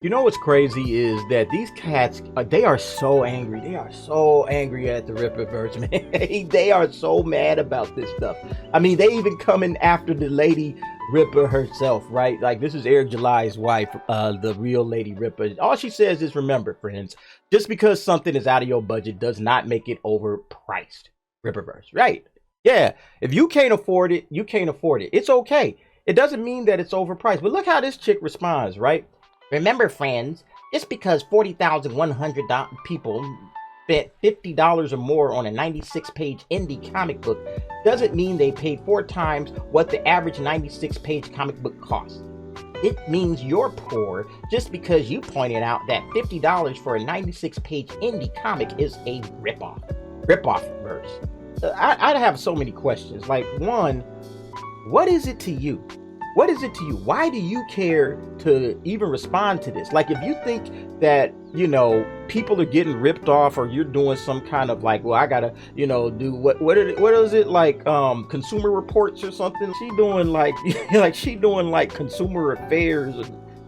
You know what's crazy is that these cats, they are so angry. They are so angry at the Rippaverse, man. They are so mad about this stuff. I mean, they even coming after the Lady Rippa herself, right? Like, this is Eric July's wife, the real Lady Rippa. All she says is, remember, friends, just because something is out of your budget does not make it overpriced. Rippaverse, right? Yeah, if you can't afford it, you can't afford it. It's okay. It doesn't mean that it's overpriced. But look how this chick responds, right? Remember, friends, just because 40,100 people spent $50 or more on a 96-page indie comic book doesn't mean they paid 4 times what the average 96-page comic book costs. It means you're poor just because you pointed out that $50 for a 96-page indie comic is a ripoff. Ripoff verse. I'd have so many questions. Like, one, what is it to you? What is it to you? Why do you care to even respond to this? Like, if you think that, you know, people are getting ripped off, or you're doing some kind of like, well, I gotta, you know, do what is it, like Consumer Reports or something? She doing like like she doing like consumer affairs,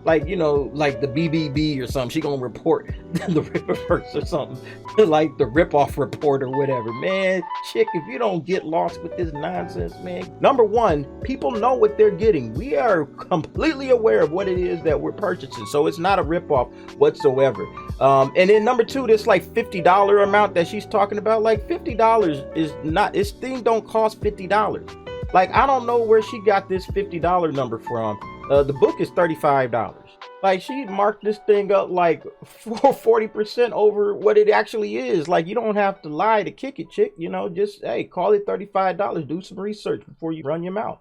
like, you know, like the BBB or something. She gonna report the Rippaverse or something, like the rip-off report or whatever. Man, chick, if you don't get lost with this nonsense, man. Number one, people know what they're getting. We are completely aware of what it is that we're purchasing, so it's not a rip-off whatsoever. And then number two, this like $50 amount that she's talking about, like $50 is not, this thing don't cost $50. Like, I don't know where she got this $50 number from. The book is $35. Like, she marked this thing up like 40% over what it actually is. Like, you don't have to lie to kick it, chick. You know, just, hey, call it $35. Do some research before you run your mouth.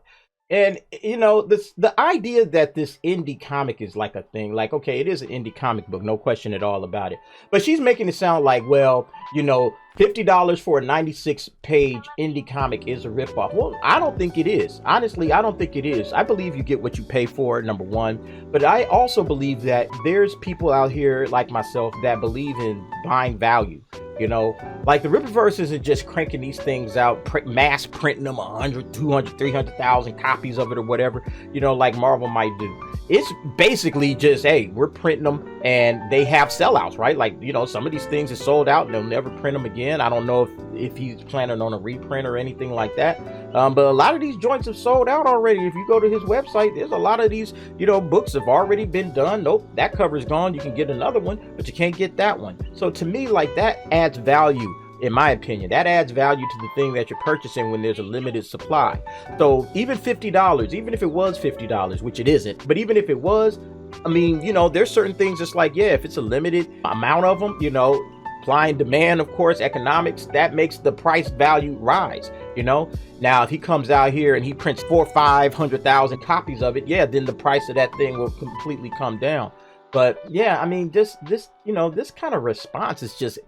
And, you know, the idea that this indie comic is like a thing, like, okay, it is an indie comic book, no question at all about it. But she's making it sound like, well, you know, $50 for a 96-page indie comic is a ripoff. Well, I don't think it is. Honestly, I don't think it is. I believe you get what you pay for, number one. But I also believe that there's people out here like myself that believe in buying value. You know, like the Rippaverse isn't just cranking these things out, mass printing them 100, 200, 300,000 copies of it or whatever, you know, like Marvel might do. It's basically just, hey, we're printing them and they have sellouts, right? Like, you know, some of these things are sold out and they'll never print them again. I don't know if he's planning on a reprint or anything like that. But a lot of these joints have sold out already. If you go to his website, there's a lot of these, you know, books have already been done. Nope, that cover's gone. You can get another one, but you can't get that one. So to me, like, that adds value. In my opinion, that adds value to the thing that you're purchasing when there's a limited supply. So even $50, even if it was $50, which it isn't, but even if it was, I mean, you know, there's certain things just like, yeah, if it's a limited amount of them, you know, supply and demand, of course, economics, that makes the price value rise, you know. Now, if he comes out here and he prints 400,000-500,000 copies of it, yeah, then the price of that thing will completely come down. But yeah, I mean, just this, you know, this kind of response is just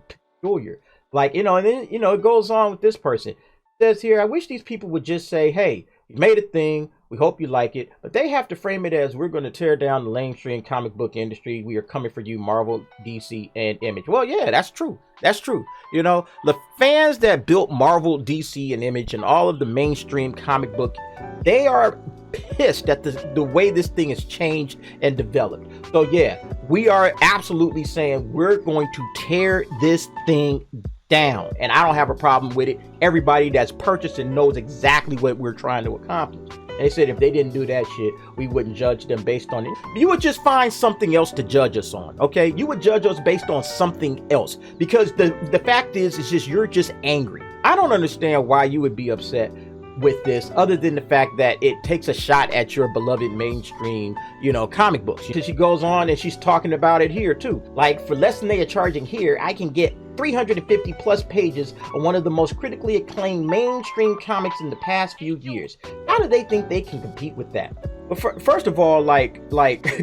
peculiar. Like, you know, and then, you know, it goes on with this person. It says here, I wish these people would just say, hey, you made a thing. We hope you like it. But they have to frame it as, we're going to tear down the mainstream comic book industry. We are coming for you, Marvel, DC, and Image. Well, yeah, that's true. That's true. You know, the fans that built Marvel, DC, and Image and all of the mainstream comic book, they are pissed at the way this thing has changed and developed. So yeah, we are absolutely saying we're going to tear this thing down, and I don't have a problem with it. Everybody that's purchasing knows exactly what we're trying to accomplish. They said if they didn't do that shit, we wouldn't judge them based on it. You would just find something else to judge us on, okay? You would judge us based on something else, because the fact is, it's just, you're just angry. I don't understand why you would be upset with this, other than the fact that it takes a shot at your beloved mainstream, you know, comic books. She goes on and she's talking about it here too. Like, for less than they are charging here, I can get 350 plus pages of one of the most critically acclaimed mainstream comics in the past few years. How do they think they can compete with that? But first of all, like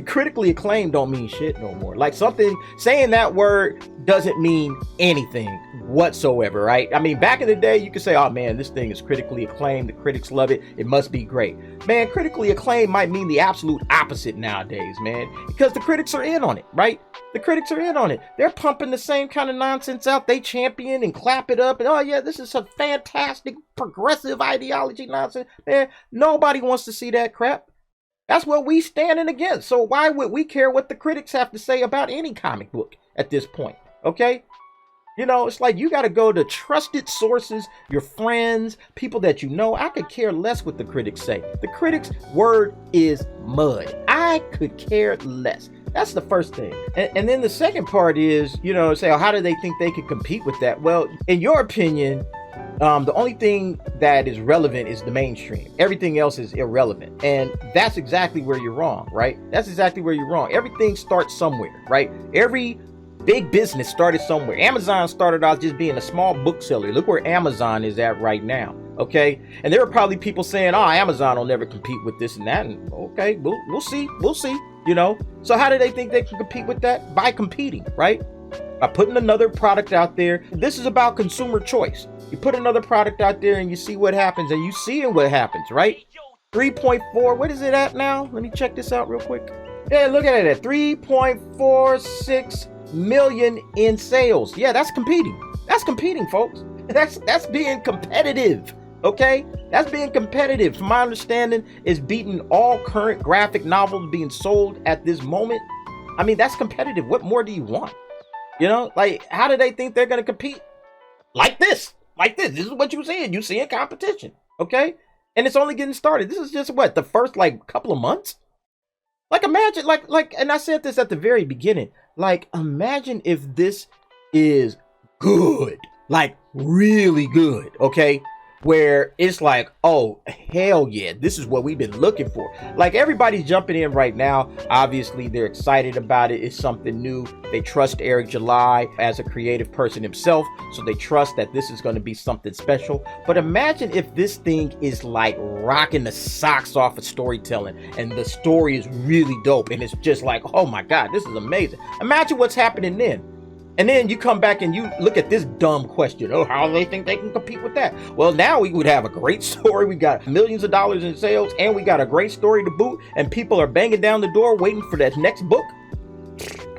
critically acclaimed don't mean shit no more. Like, something, saying that word doesn't mean anything whatsoever, right? I mean, back in the day, you could say, oh man, this thing is critically acclaimed, the critics love it, it must be great. Man, critically acclaimed might mean the absolute opposite nowadays, man, because the critics are in on it, right? The critics are in on it. They're pumping the same kind of nonsense out. They champion and clap it up, and oh yeah, this is some fantastic progressive ideology nonsense. Man, nobody wants to see that crap. That's what we standing against. So why would we care what the critics have to say about any comic book at this point? Okay? You know, it's like you got to go to trusted sources, your friends, people that you know. I could care less what the critics say. The critics' word is mud. I could care less. That's the first thing. And then the second part is, you know, say, oh, how do they think they could compete with that? Well, in your opinion, the only thing that is relevant is the mainstream. Everything else is irrelevant. And that's exactly where you're wrong, right? That's exactly where you're wrong. Everything starts somewhere, right? Every big business started somewhere. Amazon started out just being a small bookseller. Look where Amazon is at right now, okay? And there are probably people saying, oh, Amazon will never compete with this and that. And okay, we'll see, you know? So how do they think they can compete with that? By competing, right? By putting another product out there. This is about consumer choice. You put another product out there and you see what happens, and you see what happens, right? 3.4, what is it at now? Let me check this out real quick. Yeah, look at it at 3.46 million in sales. Yeah, that's competing. That's competing, folks. That's being competitive. Okay, that's being competitive. From my understanding, is beating all current graphic novels being sold at this moment. I mean, that's competitive. What more do you want? You know, like, how do they think they're going to compete? Like this. This is what you're seeing. You see a competition. Okay, and it's only getting started. This is just what, the first like couple of months. Like, imagine, like, and I said this at the very beginning. Like, imagine if this is good, like really good, okay? Where it's like, oh, hell yeah, this is what we've been looking for. Like, everybody's jumping in right now. Obviously, they're excited about it. It's something new. They trust Eric July as a creative person himself, so they trust that this is going to be something special. But imagine if this thing is like rocking the socks off of storytelling, and the story is really dope, and it's just like, oh my God, this is amazing. Imagine what's happening then. And then you come back and you look at this dumb question. Oh, how do they think they can compete with that? Well, now we would have a great story. We got millions of dollars in sales, and we got a great story to boot, and people are banging down the door waiting for that next book.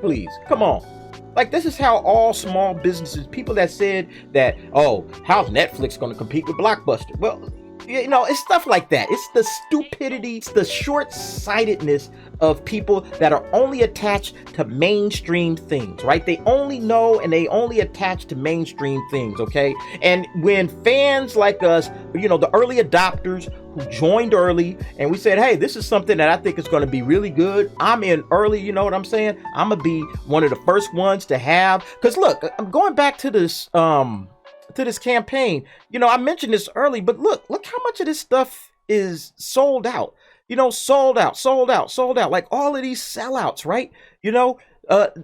Please, come on. Like, this is how all small businesses, people that said that, oh, how's Netflix going to compete with Blockbuster? Well, you know, it's stuff like that. It's the stupidity, it's the short-sightedness of people that are only attached to mainstream things, right? They only know and they only attach to mainstream things, okay? And when fans like us, you know, the early adopters who joined early, and we said, hey, this is something that I think is going to be really good. I'm in early, you know what I'm saying? I'm going to be one of the first ones to have, because look, I'm going back to this campaign. You know, I mentioned this early, but look how much of this stuff is sold out. You know, sold out. Like all of these sellouts, right? You know,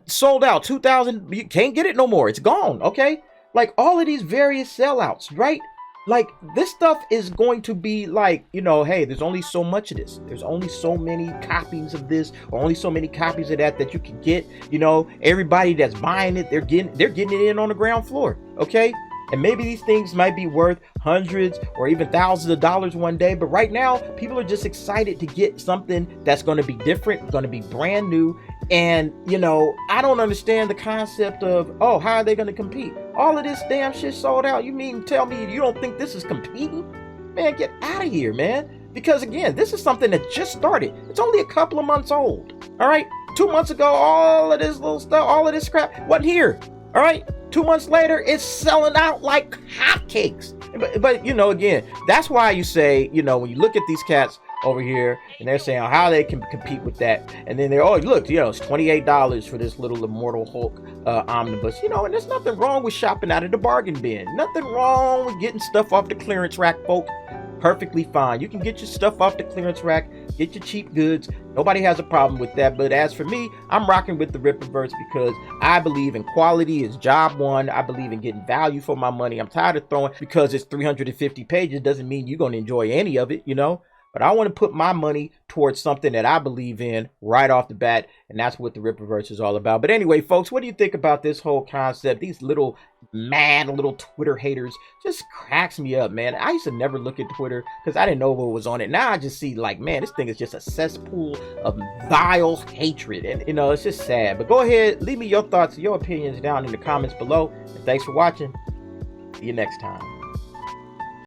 sold out 2000. You can't get it no more. It's gone. Okay. Like all of these various sellouts, right? Like, this stuff is going to be like, you know, hey, there's only so much of this. There's only so many copies of this, or only so many copies of that you can get. You know, everybody that's buying it, they're getting it in on the ground floor. Okay. And maybe these things might be worth hundreds or even thousands of dollars one day. But right now, people are just excited to get something that's going to be different, going to be brand new. And, you know, I don't understand the concept of, oh, how are they going to compete? All of this damn shit sold out. You mean tell me you don't think this is competing? Man, get out of here, man. Because, again, this is something that just started. It's only a couple of months old. All right. 2 months ago, all of this little stuff, all of this crap wasn't here. All right. 2 months later, it's selling out like hotcakes. But, you know, again, that's why you say, you know, when you look at these cats over here and they're saying how they can compete with that. And then they're, oh, look, you know, it's $28 for this little Immortal Hulk omnibus, you know, and there's nothing wrong with shopping out of the bargain bin. Nothing wrong with getting stuff off the clearance rack, folks. Perfectly fine. You can get your stuff off the clearance rack, get your cheap goods. Nobody has a problem with that. But as for me, I'm rocking with the Rippaverse because I believe in quality is job one. I believe in getting value for my money. I'm tired of throwing, because it's 350 pages doesn't mean you're going to enjoy any of it, you know. But I want to put my money towards something that I believe in right off the bat. And that's what the Rippaverse is all about. But anyway, folks, what do you think about this whole concept? These little mad little Twitter haters just cracks me up, man. I used to never look at Twitter because I didn't know what was on it. Now I just see like, man, this thing is just a cesspool of vile hatred. And, you know, it's just sad. But go ahead, leave me your thoughts, your opinions down in the comments below. And thanks for watching. See you next time.